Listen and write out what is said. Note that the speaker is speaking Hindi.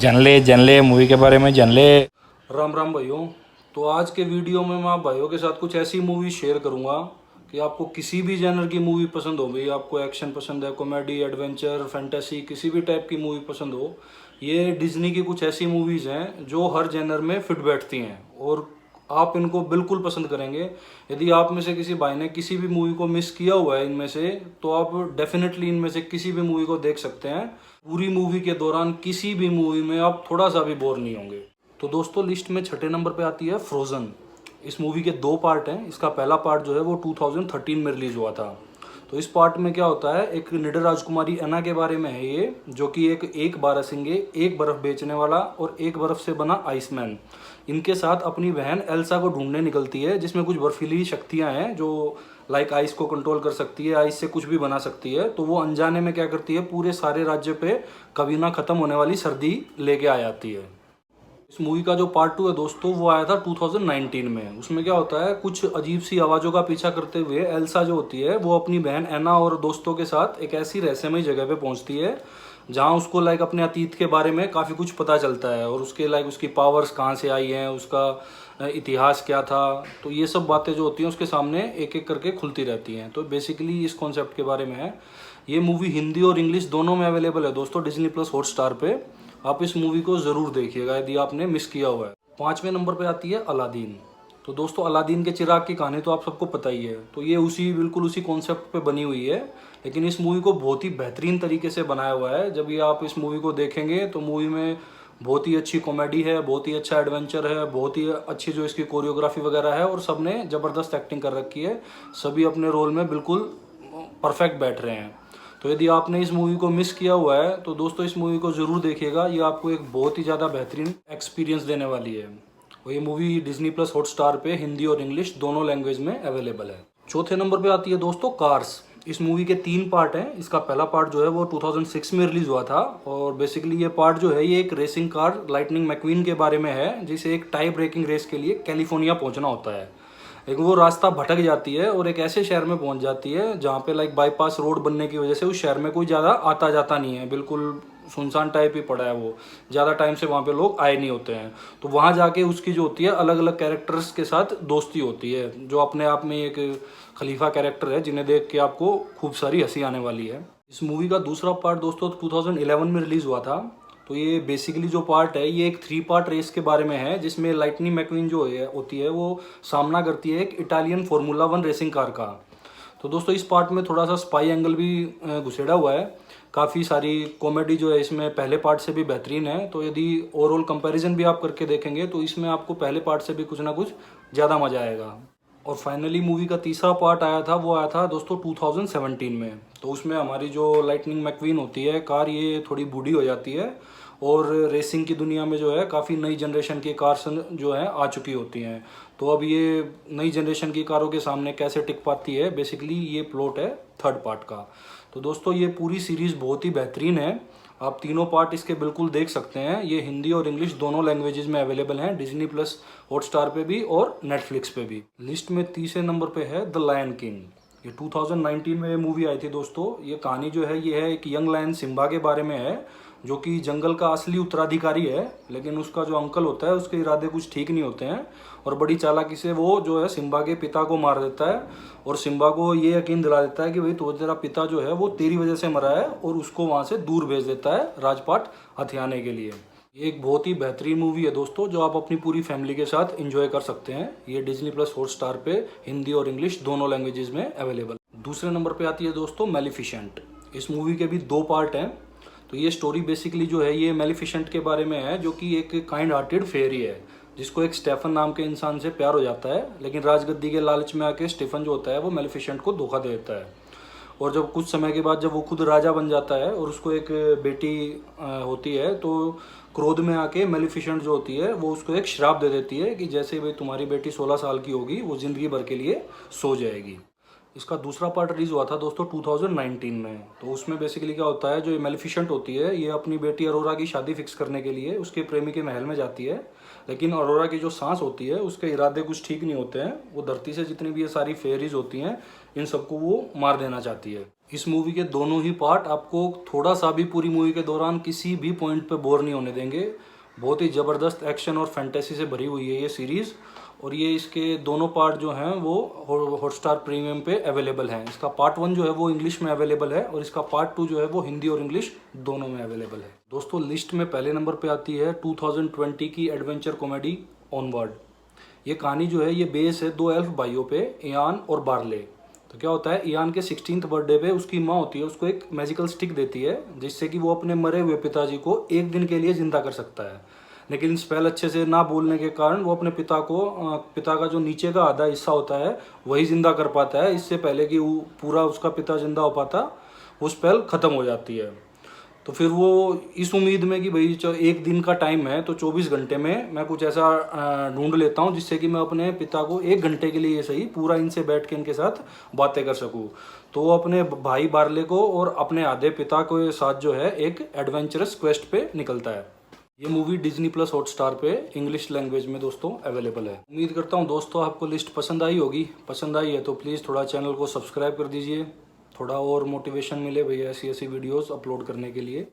जान ले मूवी के बारे में जान ले। राम राम भाइयों। तो आज के वीडियो में मैं आप भाइयों के साथ कुछ ऐसी मूवी शेयर करूंगा कि आपको किसी भी जनर की मूवी पसंद हो, भाई आपको एक्शन पसंद है, कॉमेडी, एडवेंचर, फैंटेसी, किसी भी टाइप की मूवी पसंद हो, ये डिज्नी की कुछ ऐसी मूवीज़ हैं जो हर जेनर में फिट बैठती हैं और आप इनको बिल्कुल पसंद करेंगे। यदि आप में से किसी भाई ने किसी भी मूवी को मिस किया हुआ है इनमें से, तो आप डेफिनेटली इनमें से किसी भी मूवी को देख सकते हैं। पूरी मूवी के दौरान किसी भी मूवी में आप थोड़ा सा भी बोर नहीं होंगे। तो दोस्तों, लिस्ट में छठे नंबर पे आती है फ्रोज़न। इस मूवी के दो पार्ट हैं। इसका पहला पार्ट जो है वो 2013 में रिलीज हुआ था। तो इस पार्ट में क्या होता है, एक निडर राजकुमारी अन्ना के बारे में है ये, जो कि एक बारहसिंगे, एक बर्फ बेचने वाला और एक बर्फ से बना आइसमैन, इनके साथ अपनी बहन एल्सा को ढूंढने निकलती है, जिसमें कुछ बर्फीली शक्तियां हैं जो लाइक आइस को कंट्रोल कर सकती है, आइस से कुछ भी बना सकती है। तो वो अनजाने में क्या करती है, पूरे सारे राज्य पे कभी ना खत्म होने वाली सर्दी लेके आ जाती है। इस मूवी का जो पार्ट 2 है दोस्तों, वो आया था 2019 में। उसमें क्या होता है, कुछ अजीब सी आवाज़ों का पीछा करते हुए एल्सा जो होती है वो अपनी बहन एना और दोस्तों के साथ एक ऐसी रहस्यमय जगह पे पहुंचती है जहां उसको लाइक अपने अतीत के बारे में काफ़ी कुछ पता चलता है और उसके लाइक उसकी पावर्स कहाँ से आई हैं, उसका इतिहास क्या था। तो ये सब बातें जो होती हैं उसके सामने एक एक करके खुलती रहती हैं। तो बेसिकली इस कॉन्सेप्ट के बारे में है। ये मूवी हिंदी और इंग्लिश दोनों में अवेलेबल है दोस्तों, डिज्नी प्लस हॉटस्टार पे। आप इस मूवी को ज़रूर देखिएगा यदि आपने मिस किया हुआ है। पाँचवें नंबर पे आती है अलादीन। तो दोस्तों, अलादीन के चिराग की कहानी तो आप सबको पता ही है। तो ये बिल्कुल उसी कॉन्सेप्ट पे बनी हुई है, लेकिन इस मूवी को बहुत ही बेहतरीन तरीके से बनाया हुआ है। जब ये आप इस मूवी को देखेंगे तो मूवी में बहुत ही अच्छी कॉमेडी है, बहुत ही अच्छा एडवेंचर है, बहुत ही अच्छी जो इसकी कोरियोग्राफी वगैरह है, और सब ने ज़बरदस्त एक्टिंग कर रखी है। सभी अपने रोल में बिल्कुल परफेक्ट बैठ रहे हैं। तो यदि आपने इस मूवी को मिस किया हुआ है तो दोस्तों इस मूवी को ज़रूर देखिएगा। ये आपको एक बहुत ही ज़्यादा बेहतरीन एक्सपीरियंस देने वाली है। और ये मूवी डिज्नी प्लस हॉटस्टार पे हिंदी और इंग्लिश दोनों लैंग्वेज में अवेलेबल है। चौथे नंबर पे आती है दोस्तों कार्स। इस मूवी के 3 पार्ट हैं। इसका पहला पार्ट जो है वो 2006 में रिलीज हुआ था और बेसिकली ये पार्ट जो है ये एक रेसिंग कार लाइटनिंग मैक्वीन के बारे में है, जिसे एक टाई ब्रेकिंग रेस के लिए कैलिफोर्निया पहुंचना होता है। लेकिन वो रास्ता भटक जाती है और एक ऐसे शहर में पहुंच जाती है जहाँ पे लाइक बाईपास रोड बनने की वजह से उस शहर में कोई ज़्यादा आता जाता नहीं है, बिल्कुल सुनसान टाइप ही पड़ा है वो। ज़्यादा टाइम से वहाँ पे लोग आए नहीं होते हैं। तो वहाँ जाके उसकी जो होती है अलग अलग कैरेक्टर्स के साथ दोस्ती होती है, जो अपने आप में एक खलीफा कैरेक्टर है जिन्हें देख के आपको खूब सारी हंसी आने वाली है। इस मूवी का दूसरा पार्ट दोस्तों 2011 में रिलीज़ हुआ था। तो ये बेसिकली जो पार्ट है ये एक 3 पार्ट रेस के बारे में है, जिसमें लाइटनिंग मैक्वीन जो होती है वो सामना करती है एक इटालियन फार्मूला 1 रेसिंग कार का। तो दोस्तों इस पार्ट में थोड़ा सा स्पाई एंगल भी घुसेड़ा हुआ है। काफ़ी सारी कॉमेडी जो है इसमें पहले पार्ट से भी बेहतरीन है। तो यदि ओवरऑल कंपैरिजन भी आप करके देखेंगे तो इसमें आपको पहले पार्ट से भी कुछ ना कुछ ज़्यादा मज़ा आएगा। और फाइनली मूवी का तीसरा पार्ट आया था, वो आया था दोस्तों 2017 में। तो उसमें हमारी जो लाइटनिंग मैक्वीन होती है कार, ये थोड़ी बूढ़ी हो जाती है और रेसिंग की दुनिया में जो है काफ़ी नई जनरेशन की कार्स जो है आ चुकी होती हैं। तो अब ये नई जनरेशन की कारों के सामने कैसे टिक पाती है, बेसिकली ये प्लॉट है थर्ड पार्ट का। तो दोस्तों ये पूरी सीरीज़ बहुत ही बेहतरीन है। आप तीनों पार्ट इसके बिल्कुल देख सकते हैं। ये हिंदी और इंग्लिश दोनों लैंग्वेजेस में अवेलेबल हैं, डिज्नी प्लस हॉटस्टार पे भी और नेटफ्लिक्स पे भी। लिस्ट में तीसरे नंबर पे है द लायन किंग। ये 2019 में ये मूवी आई थी दोस्तों। ये कहानी जो है ये है एक यंग लायन सिम्बा के बारे में है, जो कि जंगल का असली उत्तराधिकारी है। लेकिन उसका जो अंकल होता है उसके इरादे कुछ ठीक नहीं होते हैं और बड़ी चालाकी से वो जो है सिम्बा के पिता को मार देता है और सिम्बा को ये यकीन दिला देता है कि भाई तो तेरा पिता जो है वो तेरी वजह से मरा है, और उसको वहाँ से दूर भेज देता है राजपाट हथियाने के लिए। ये एक बहुत ही बेहतरीन मूवी है दोस्तों, जो आप अपनी पूरी फैमिली के साथ एंजॉय कर सकते हैं। ये डिज्नी प्लस हॉटस्टार पे हिंदी और इंग्लिश दोनों लैंग्वेजेस में अवेलेबल। दूसरे नंबर पे आती है दोस्तों मेलिफिसेंट। इस मूवी के भी 2 पार्ट हैं। तो ये स्टोरी बेसिकली जो है ये मेलिफिसेंट के बारे में है, जो कि एक काइंड हार्टेड फेरी है, जिसको एक स्टेफन नाम के इंसान से प्यार हो जाता है। लेकिन राजगद्दी के लालच में आके स्टेफन जो होता है वो मेलिफिसेंट को धोखा दे देता है। और जब कुछ समय के बाद जब वो खुद राजा बन जाता है और उसको एक बेटी होती है, तो क्रोध में आके मेलिफिसेंट जो होती है वो उसको एक श्राप दे देती है कि जैसे भाई तुम्हारी बेटी 16 साल की होगी वो ज़िंदगी भर के लिए सो जाएगी। इसका दूसरा पार्ट रिलीज हुआ था दोस्तों 2019 में। तो उसमें बेसिकली क्या होता है, जो ये मेलिफिसेंट होती है ये अपनी बेटी अरोरा की शादी फिक्स करने के लिए उसके प्रेमी के महल में जाती है, लेकिन अरोरा की जो सांस होती है उसके इरादे कुछ ठीक नहीं होते हैं। वो धरती से जितनी भी ये सारी फेरीज होती हैं इन सबको वो मार देना चाहती है। इस मूवी के दोनों ही पार्ट आपको थोड़ा सा भी पूरी मूवी के दौरान किसी भी पॉइंट पे बोर नहीं होने देंगे। बहुत ही ज़बरदस्त एक्शन और फैंटेसी से भरी हुई है ये सीरीज़। और ये इसके दोनों पार्ट जो हैं वो हॉटस्टार प्रीमियम पे अवेलेबल हैं। इसका पार्ट 1 जो है वो इंग्लिश में अवेलेबल है और इसका पार्ट 2 जो है वो हिंदी और इंग्लिश दोनों में अवेलेबल है। दोस्तों लिस्ट में पहले नंबर पे आती है 2020 की एडवेंचर कॉमेडी ऑनवर्ड। ये कहानी जो है ये बेस है दो एल्फ भाइयों पे, इयान और बार्ले। तो क्या होता है, इयान के 16th बर्थडे पे उसकी माँ होती है उसको एक मैजिकल स्टिक देती है जिससे कि वो अपने मरे हुए पिताजी को एक दिन के लिए जिंदा कर सकता है। लेकिन स्पेल अच्छे से ना बोलने के कारण वो अपने पिता का जो नीचे का आधा हिस्सा होता है वही जिंदा कर पाता है। इससे पहले कि वो पूरा उसका पिता जिंदा हो पाता वो स्पेल खत्म हो जाती है। तो फिर वो इस उम्मीद में कि भाई एक दिन का टाइम है तो 24 घंटे में मैं कुछ ऐसा ढूंढ लेता हूँ जिससे कि मैं अपने पिता को एक घंटे के लिए ये सही पूरा इनसे बैठ के इनके साथ बातें कर सकूँ। तो वो अपने भाई बार्ले को और अपने आधे पिता के साथ जो है एक एडवेंचरस क्वेस्ट पे निकलता है। ये मूवी डिज्नी प्लस हॉटस्टार पे इंग्लिश लैंग्वेज में दोस्तों अवेलेबल है। उम्मीद करता हूँ दोस्तों आपको लिस्ट पसंद आई होगी। पसंद आई है तो प्लीज़ थोड़ा चैनल को सब्सक्राइब कर दीजिए, थोड़ा और मोटिवेशन मिले भैया ऐसी ऐसी वीडियोस अपलोड करने के लिए।